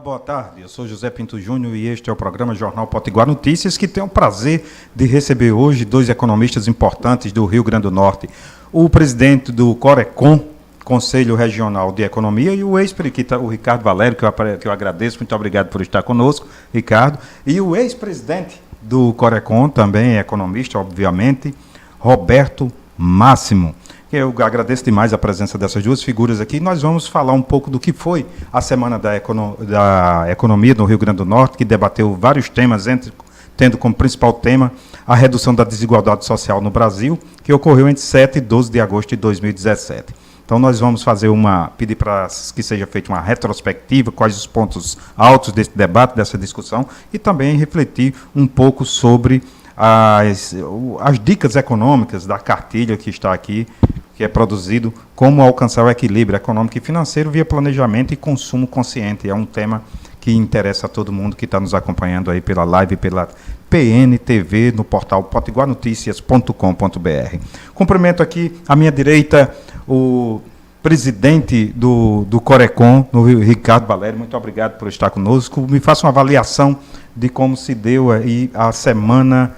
boa tarde. Eu sou José Pinto Júnior e este é o programa Jornal Potiguar Notícias, que tem o prazer de receber hoje dois economistas importantes do Rio Grande do Norte. O presidente do Corecon, Conselho Regional de Economia, e o ex-periquita, o Ricardo Valério, que eu agradeço. Muito obrigado por estar conosco, Ricardo. E o ex-presidente do Corecon, também economista, obviamente, Roberto Máximo. Eu agradeço demais a presença dessas duas figuras aqui. Nós vamos falar um pouco do que foi a Semana da Economia no Rio Grande do Norte, que debateu vários temas, tendo como principal tema a redução da desigualdade social no Brasil, que ocorreu entre 7 e 12 de agosto de 2017. Então, nós vamos pedir para que seja feita uma retrospectiva, quais os pontos altos desse debate, dessa discussão, e também refletir um pouco sobre as dicas econômicas da cartilha que está aqui, que é produzido, como alcançar o equilíbrio econômico e financeiro via planejamento e consumo consciente. É um tema que interessa a todo mundo que está nos acompanhando aí pela live, pela PNTV, no portal potiguarnoticias.com.br. Cumprimento aqui à minha direita o presidente do Corecon, no Ricardo Valério. Muito obrigado por estar conosco. Me faça uma avaliação de como se deu aí a Semana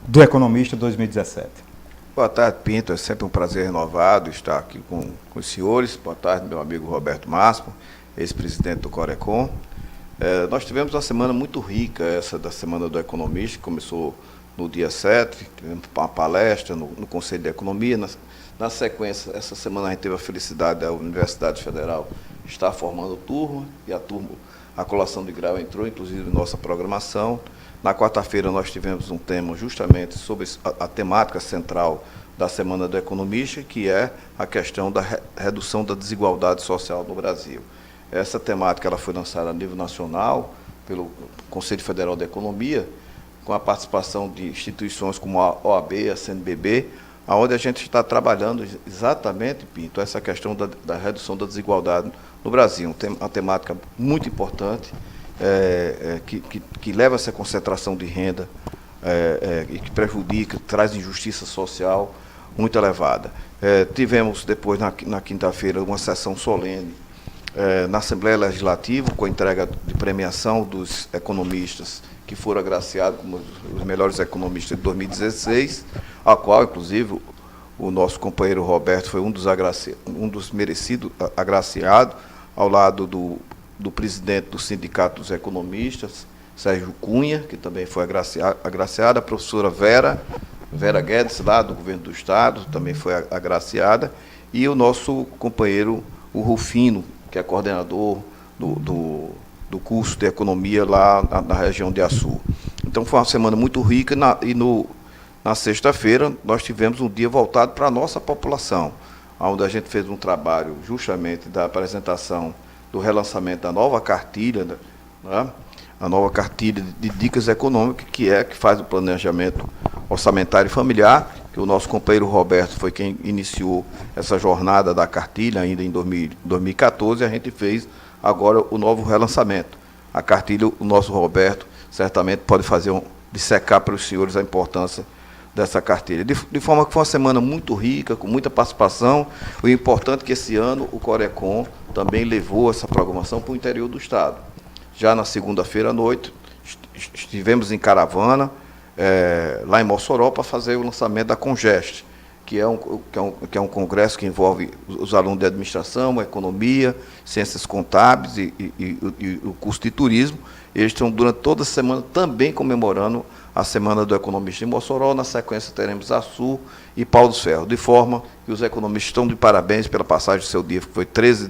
do Economista 2017. Boa tarde, Pinto. É sempre um prazer renovado estar aqui com os senhores. Boa tarde, meu amigo Roberto Máximo, ex-presidente do Corecon. Nós tivemos uma semana muito rica, essa da Semana do Economista, que começou no dia 7, tivemos uma palestra no Conselho de Economia. Na sequência, essa semana a gente teve a felicidade da Universidade Federal estar formando turma, e a colação de grau entrou, inclusive, em nossa programação. Na quarta-feira nós tivemos um tema justamente sobre a temática central da Semana do Economista, que é a questão da redução da desigualdade social no Brasil. Essa temática ela foi lançada a nível nacional pelo Conselho Federal de Economia, com a participação de instituições como a OAB, a CNBB, onde a gente está trabalhando exatamente, Pinto, essa questão da redução da desigualdade no Brasil. Uma temática muito importante, que leva a essa concentração de renda e que prejudica, traz injustiça social muito elevada. Tivemos depois, na quinta-feira, uma sessão solene na Assembleia Legislativa, com a entrega de premiação dos economistas que foram agraciados como os melhores economistas de 2016, a qual, inclusive, o nosso companheiro Roberto foi um dos merecidos agraciados, ao lado do presidente do Sindicato dos Economistas, Sérgio Cunha, que também foi agraciada, a professora Vera Guedes, lá do Governo do Estado, também foi agraciada, e o nosso companheiro, o Rufino, que é coordenador do curso de Economia lá na região de Açu. Então, foi uma semana muito rica, na sexta-feira nós tivemos um dia voltado para a nossa população, onde a gente fez um trabalho justamente da apresentação do relançamento da nova cartilha, né? A nova cartilha de dicas econômicas, que faz o planejamento orçamentário e familiar, que o nosso companheiro Roberto foi quem iniciou essa jornada da cartilha ainda em 2014, e a gente fez agora o novo relançamento. A cartilha, o nosso Roberto certamente pode dissecar para os senhores a importância dessa cartilha. De forma que foi uma semana muito rica, com muita participação. O importante é que esse ano o Corecon também levou essa programação para o interior do Estado. Já na segunda-feira à noite, estivemos em caravana, lá em Mossoró, para fazer o lançamento da Congest, que é um congresso que envolve os alunos de administração, economia, ciências contábeis e o curso de turismo. Eles estão, durante toda a semana, também comemorando a Semana do Economista em Mossoró. Na sequência, teremos Açu e Pau dos Ferros, de forma que os economistas estão de parabéns pela passagem do seu dia, que foi 13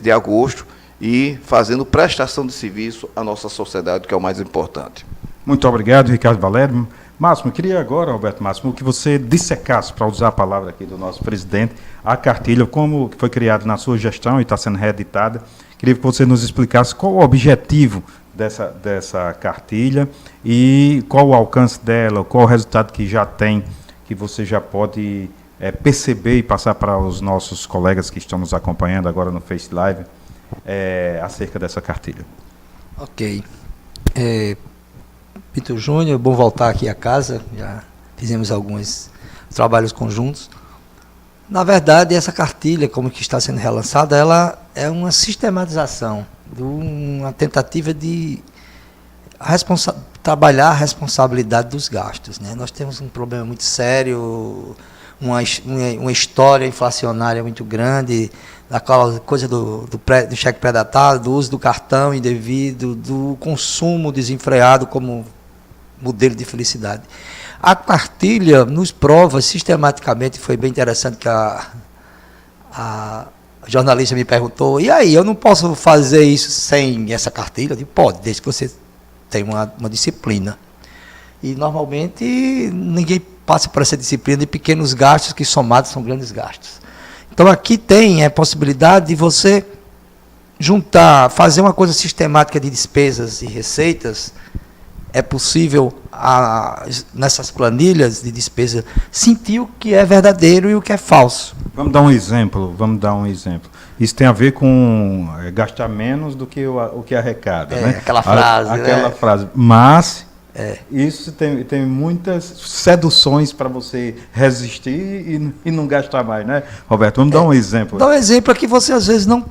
de agosto, e fazendo prestação de serviço à nossa sociedade, que é o mais importante. Muito obrigado, Ricardo Valério. Máximo, queria agora, Roberto Máximo, que você dissecasse, para usar a palavra aqui do nosso presidente, a cartilha, como foi criada na sua gestão e está sendo reeditada. Queria que você nos explicasse qual o objetivo dessa cartilha e qual o alcance dela, qual o resultado que já tem, que você já pode perceber e passar para os nossos colegas que estão nos acompanhando agora no Face Live, acerca dessa cartilha. Ok. Pinto Júnior, bom voltar aqui a casa, já fizemos alguns trabalhos conjuntos. Na verdade, essa cartilha, como que está sendo relançada, ela é uma sistematização de uma tentativa de trabalhar a responsabilidade dos gastos, né? Nós temos um problema muito sério, uma história inflacionária muito grande, daquela coisa do cheque pré-datado, do uso do cartão indevido, do consumo desenfreado como modelo de felicidade. A cartilha nos prova sistematicamente, foi bem interessante que a jornalista me perguntou, e aí, eu não posso fazer isso sem essa cartilha? Eu digo, pode, desde que você tenha uma disciplina. E normalmente ninguém passa por essa disciplina de pequenos gastos que somados são grandes gastos. Então aqui tem a possibilidade de você juntar, fazer uma coisa sistemática de despesas e receitas. É possível, nessas planilhas de despesa, sentir o que é verdadeiro e o que é falso. Vamos dar um exemplo. Isso tem a ver com gastar menos do que o que arrecada, né? Aquela frase. Aquela frase. Mas isso tem muitas seduções para você resistir e não gastar mais, né, Roberto? Vamos dar um exemplo. Dá um exemplo aqui, você às vezes não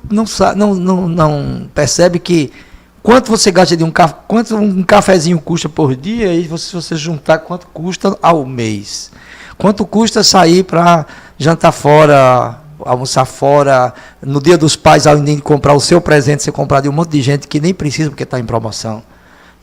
percebe que quanto você gasta quanto um cafezinho custa por dia, e se você juntar quanto custa ao mês. Quanto custa sair para jantar fora, almoçar fora, no Dia dos Pais, além de comprar o seu presente, você comprar de um monte de gente que nem precisa porque está em promoção.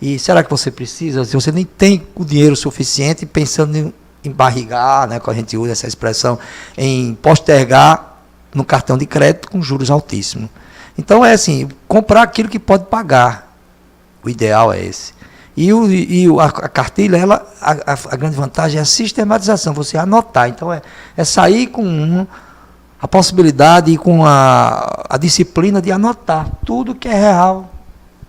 E será que você precisa? Se você nem tem o dinheiro suficiente, pensando em barrigar, né, que a gente usa essa expressão, em postergar no cartão de crédito com juros altíssimos. Então é assim, comprar aquilo que pode pagar. O ideal é esse. E a cartilha, a grande vantagem é a sistematização, você anotar. Então é sair com a possibilidade e com a disciplina de anotar tudo que é real.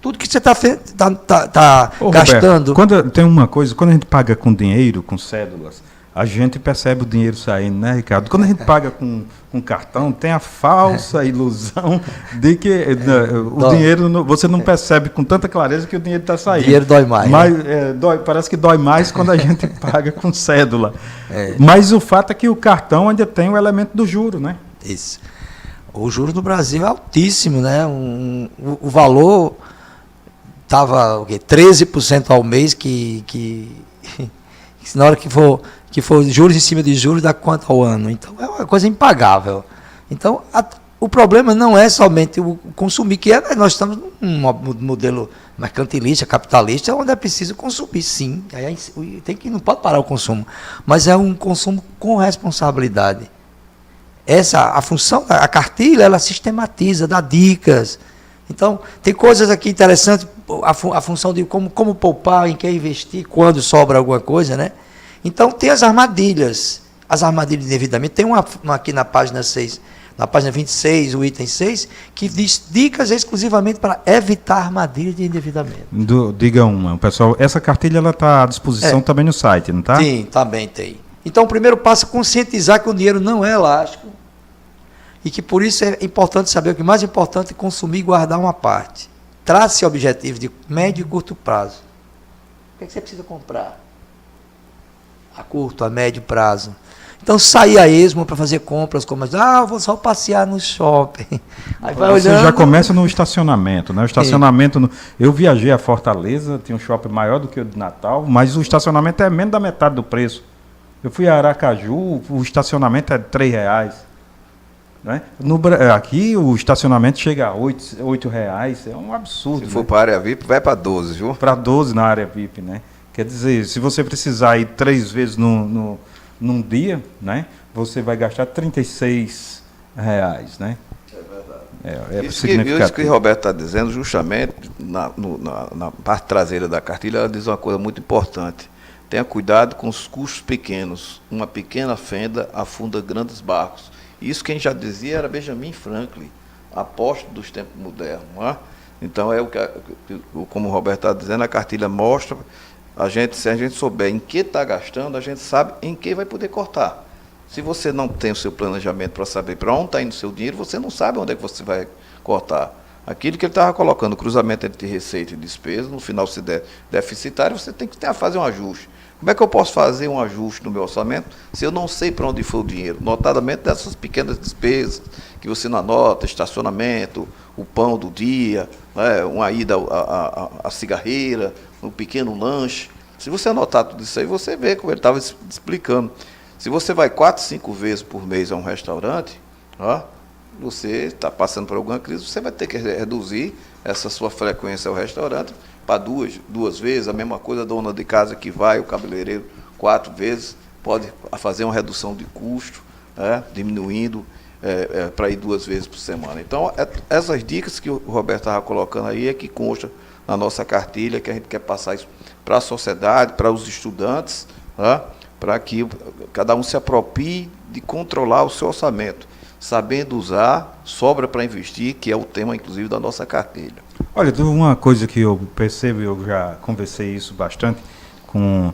Tudo que você está gastando. Roberto, tem uma coisa, quando a gente paga com dinheiro, com cédulas, a gente percebe o dinheiro saindo, né, Ricardo? Quando a gente paga com cartão, tem a falsa ilusão de que o dinheiro, você não percebe com tanta clareza que o dinheiro está saindo. O dinheiro dói mais. Mas parece que dói mais quando a gente paga com cédula. Mas o fato é que o cartão ainda tem o elemento do juro, né? Isso. O juro no Brasil é altíssimo, né? O valor estava 13% ao mês, que na hora que for juros em cima de juros, dá quanto ao ano? Então é uma coisa impagável. Então o problema não é somente o consumir, nós estamos num modelo mercantilista, capitalista, onde é preciso consumir, sim. Aí não pode parar o consumo, mas é um consumo com responsabilidade. A função da cartilha, ela sistematiza, dá dicas. Então, tem coisas aqui interessantes, a função de como poupar, em que investir, quando sobra alguma coisa, né? Então, tem as armadilhas de endividamento. Tem uma aqui na página 6, na página 26, o item 6, que diz dicas exclusivamente para evitar armadilhas de endividamento. Diga uma, pessoal, essa cartilha está à disposição também no site, não está? Sim, também tem. Então, o primeiro passo é conscientizar que o dinheiro não é elástico, e que por isso é importante saber o que mais importante é consumir e guardar uma parte. Trace objetivos de médio e curto prazo. O que é que você precisa comprar? A curto, a médio prazo. Então sair a esmo para fazer compras, como vou só passear no shopping. Aí vai Você olhando. já começa no estacionamento, né? O estacionamento. Eu viajei a Fortaleza, tinha um shopping maior do que o de Natal, mas o estacionamento é menos da metade do preço. Eu fui a Aracaju, o estacionamento é R$3. Né? Aqui o estacionamento chega a R$8, é um absurdo. Se for para a área VIP, vai para 12, viu? Para 12 na área VIP, né? Quer dizer, se você precisar ir 3 vezes num dia, né? Você vai gastar R$36, né? É verdade. Isso que o Roberto está dizendo, justamente, na parte traseira da cartilha, ela diz uma coisa muito importante. Tenha cuidado com os custos pequenos. Uma pequena fenda afunda grandes barcos. Isso quem já dizia era Benjamin Franklin, apóstolo dos tempos modernos. Não é? Então, como o Roberto está dizendo, a cartilha mostra, se a gente souber em que está gastando, a gente sabe em que vai poder cortar. Se você não tem o seu planejamento para saber para onde está indo o seu dinheiro, você não sabe onde é que você vai cortar. Aquilo que ele estava colocando, cruzamento entre receita e despesa, no final, se der deficitário, você tem que fazer um ajuste. Como é que eu posso fazer um ajuste no meu orçamento se eu não sei para onde foi o dinheiro? Notadamente dessas pequenas despesas que você não anota, estacionamento, o pão do dia, né, uma ida à cigarreira, um pequeno lanche. Se você anotar tudo isso aí, você vê, como ele estava explicando. Se você vai 4, 5 vezes por mês a um restaurante, ó, você está passando por alguma crise, você vai ter que reduzir essa sua frequência ao restaurante para duas vezes. A mesma coisa a dona de casa que vai, o cabeleireiro, 4 vezes, pode fazer uma redução de custo, diminuindo para ir 2 vezes por semana. Então, essas dicas que o Roberto estava colocando aí é que consta na nossa cartilha, que a gente quer passar isso para a sociedade, para os estudantes, para que cada um se aproprie de controlar o seu orçamento, sabendo usar, sobra para investir, que é o tema, inclusive, da nossa cartilha. Olha, uma coisa que eu percebo, eu já conversei isso bastante com,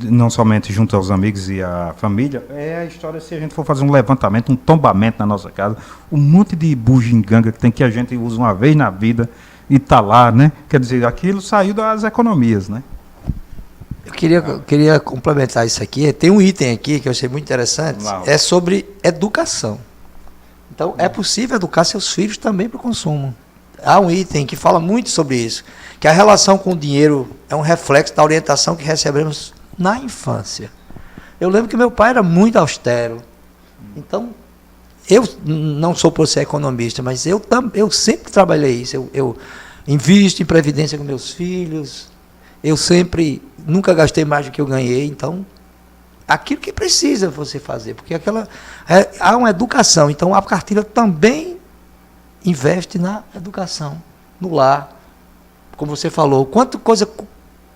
não somente junto aos amigos e à família, é a história, se a gente for fazer um levantamento, um tombamento na nossa casa, um monte de bugiganga que tem que a gente usa uma vez na vida e está lá, né? Quer dizer, aquilo saiu das economias, né? Eu queria complementar isso aqui. Tem um item aqui que eu achei muito interessante, é sobre educação. Então, é possível educar seus filhos também para o consumo. Há um item que fala muito sobre isso, que a relação com o dinheiro é um reflexo da orientação que recebemos na infância. Eu lembro que meu pai era muito austero. Então, eu não sou por ser economista, mas eu sempre trabalhei isso. Eu invisto em previdência com meus filhos, eu nunca gastei mais do que eu ganhei, então, aquilo que precisa você fazer, porque há uma educação, então a cartilha também investe na educação, no lar. Como você falou, quanta coisa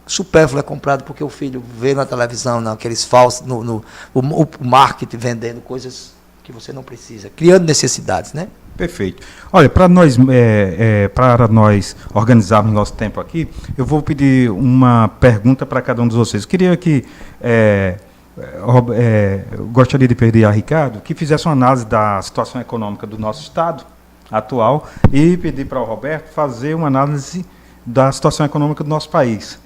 supérflua é comprada porque o filho vê na televisão, aqueles falsos, o marketing vendendo coisas que você não precisa, criando necessidades, né? Perfeito. Olha, para nós organizarmos nosso tempo aqui, eu vou pedir uma pergunta para cada um de vocês. Eu queria que eu gostaria de pedir a Ricardo que fizesse uma análise da situação econômica do nosso estado atual e pedir para o Roberto fazer uma análise da situação econômica do nosso país,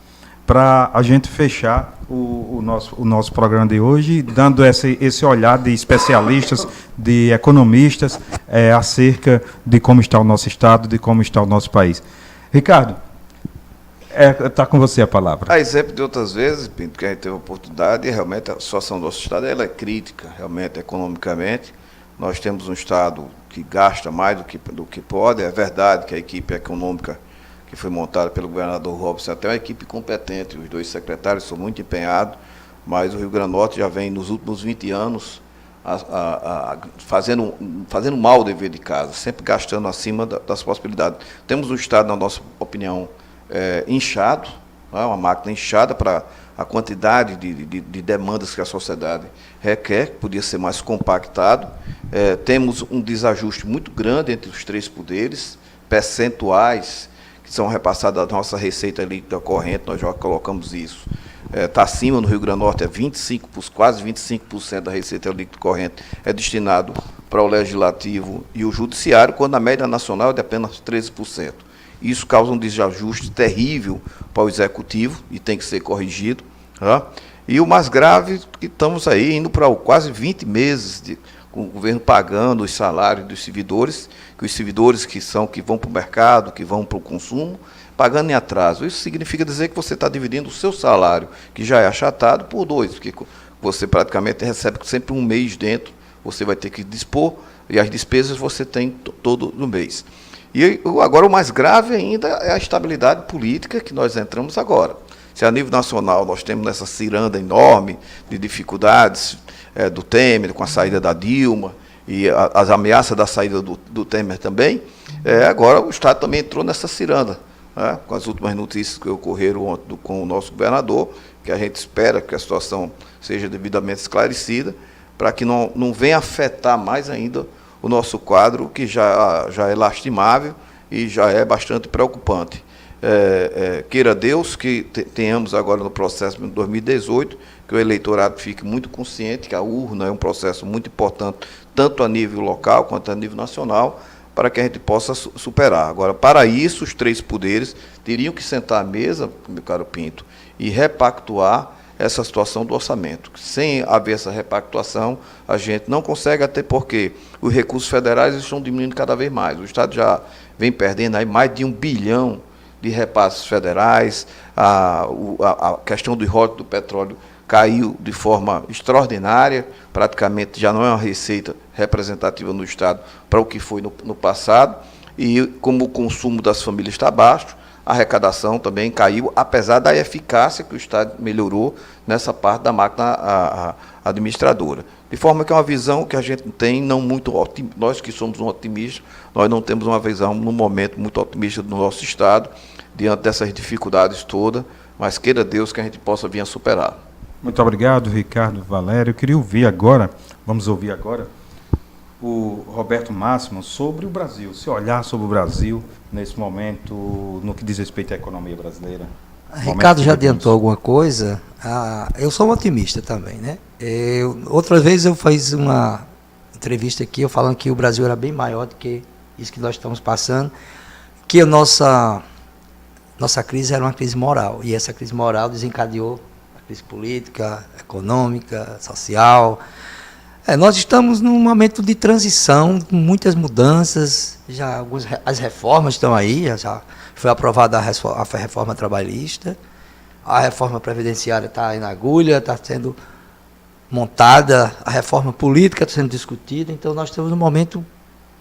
para a gente fechar o nosso programa de hoje, dando esse olhar de especialistas, de economistas, acerca de como está o nosso estado, de como está o nosso país. Ricardo, está com você a palavra. A exemplo de outras vezes, Pinto, que a gente teve a oportunidade, e realmente a situação do nosso estado ela é crítica, realmente, economicamente. Nós temos um estado que gasta mais do que pode. É verdade que a equipe econômica que foi montada pelo governador Robson até uma equipe competente, os 2 secretários são muito empenhados, mas o Rio Grande do Norte já vem nos últimos 20 anos fazendo mal o dever de casa, sempre gastando acima das possibilidades. Temos um estado, na nossa opinião, inchado, uma máquina inchada para a quantidade de demandas que a sociedade requer, que podia ser mais compactado. Temos um desajuste muito grande entre os 3 poderes, percentuais que são repassadas da nossa receita líquida corrente, nós já colocamos isso. Está acima, no Rio Grande do Norte, quase 25% da receita líquida corrente é destinado para o Legislativo e o Judiciário, quando a média nacional é de apenas 13%. Isso causa um desajuste terrível para o Executivo e tem que ser corrigido. E o mais grave, que estamos aí indo para quase 20 meses com o governo pagando os salários dos servidores, que os servidores que vão para o mercado, que vão para o consumo, pagando em atraso. Isso significa dizer que você está dividindo o seu salário, que já é achatado, por 2, porque você praticamente recebe sempre um mês dentro, você vai ter que dispor, e as despesas você tem todo no mês. E agora o mais grave ainda é a estabilidade política que nós entramos agora. Se a nível nacional nós temos essa ciranda enorme de dificuldades do Temer, com a saída da Dilma, e as ameaças da saída do Temer também, agora o Estado também entrou nessa ciranda, com as últimas notícias que ocorreram ontem com o nosso governador, que a gente espera que a situação seja devidamente esclarecida, para que não venha afetar mais ainda o nosso quadro, que já é lastimável e já é bastante preocupante. Queira Deus que tenhamos agora no processo de 2018, que o eleitorado fique muito consciente que a urna é um processo muito importante, tanto a nível local quanto a nível nacional, para que a gente possa superar. Agora, para isso, os 3 poderes teriam que sentar à mesa, meu caro Pinto, e repactuar essa situação do orçamento. Sem haver essa repactuação, a gente não consegue, até porque os recursos federais estão diminuindo cada vez mais. O Estado já vem perdendo aí mais de 1 bilhão de repasses federais, a questão do royalties do petróleo caiu de forma extraordinária, praticamente já não é uma receita representativa no Estado para o que foi no passado, e como o consumo das famílias está baixo, a arrecadação também caiu, apesar da eficácia que o Estado melhorou nessa parte da máquina administradora. De forma que é uma visão que a gente tem, não muito otimista, nós que somos um otimista, nós não temos uma visão, no momento, muito otimista do nosso Estado, diante dessas dificuldades todas, mas queira Deus que a gente possa vir a superar. Muito obrigado, Ricardo Valério. Eu queria ouvir agora, vamos ouvir agora, o Roberto Máximo sobre o Brasil, se olhar sobre o Brasil nesse momento, no que diz respeito à economia brasileira. Ricardo já adiantou alguma coisa. Eu sou um otimista também, né? Outra vez eu fiz uma entrevista aqui, eu falando que o Brasil era bem maior do que isso que nós estamos passando, que a nossa crise era uma crise moral, e essa crise moral desencadeou a crise política, econômica, social. Nós estamos num momento de transição, com muitas mudanças, as reformas estão aí, já foi aprovada a reforma trabalhista, a reforma previdenciária está aí na agulha, está sendo montada, a reforma política está sendo discutida, então nós estamos num momento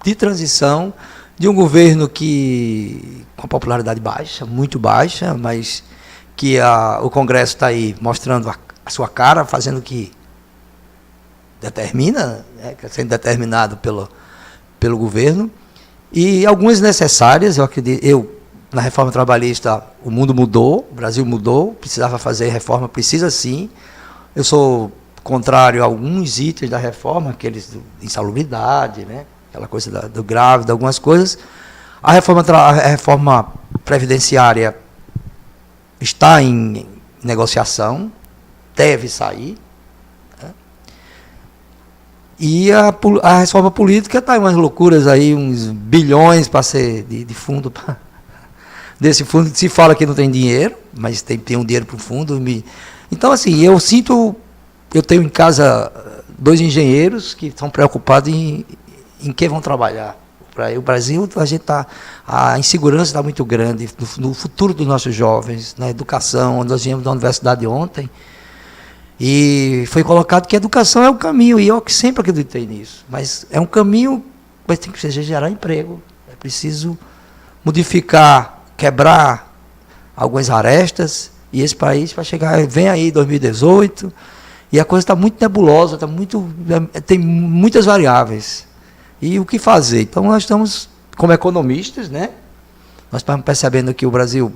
de transição de um governo que com popularidade baixa, muito baixa, mas que o Congresso está aí mostrando a sua cara, fazendo o que determina, sendo determinado pelo governo, e algumas necessárias. Eu acredito, na reforma trabalhista, o mundo mudou, o Brasil mudou, precisava fazer reforma, precisa sim. Eu sou contrário a alguns itens da reforma, aqueles de insalubridade, né? Aquela coisa do grávida, algumas coisas. A reforma previdenciária está em negociação, deve sair. E a reforma política está em umas loucuras aí, uns bilhões para ser de fundo. Desse fundo se fala que não tem dinheiro, mas tem um dinheiro para o fundo. Então, assim, eu tenho em casa 2 engenheiros que estão preocupados em que vão trabalhar. O Brasil, a insegurança está muito grande no futuro dos nossos jovens, na educação. Nós viemos da universidade ontem, e foi colocado que a educação é o caminho, e eu sempre acreditei nisso. Mas é um caminho, mas tem que gerar emprego. É preciso modificar, quebrar algumas arestas, e esse país vai chegar, vem aí 2018, e a coisa está muito nebulosa, tem muitas variáveis. E o que fazer? Então nós estamos, como economistas, né? Nós estamos percebendo que o Brasil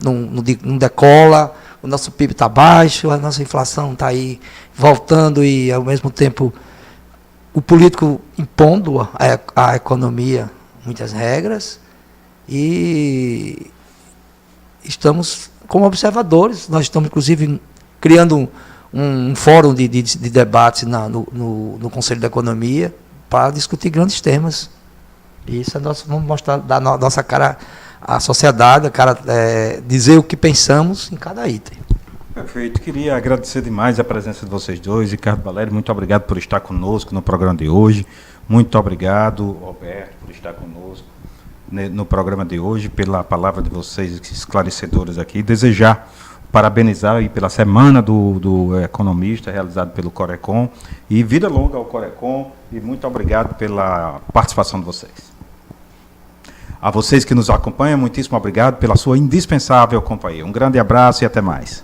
não decola, o nosso PIB está baixo, a nossa inflação está aí voltando, e ao mesmo tempo o político impondo à economia muitas regras, e estamos como observadores. Nós estamos, inclusive, criando um fórum de debates no Conselho da Economia para discutir grandes temas. E isso vamos mostrar, dar nossa cara à sociedade, dizer o que pensamos em cada item. Perfeito. Queria agradecer demais a presença de vocês dois. Ricardo Valério, muito obrigado por estar conosco no programa de hoje. Muito obrigado, Roberto, por estar conosco no programa de hoje, pela palavra de vocês esclarecedoras aqui. Desejar, parabenizar aí pela Semana do Economista, realizado pelo Corecon, e vida longa ao Corecon, e muito obrigado pela participação de vocês. A vocês que nos acompanham, muitíssimo obrigado pela sua indispensável companhia. Um grande abraço e até mais.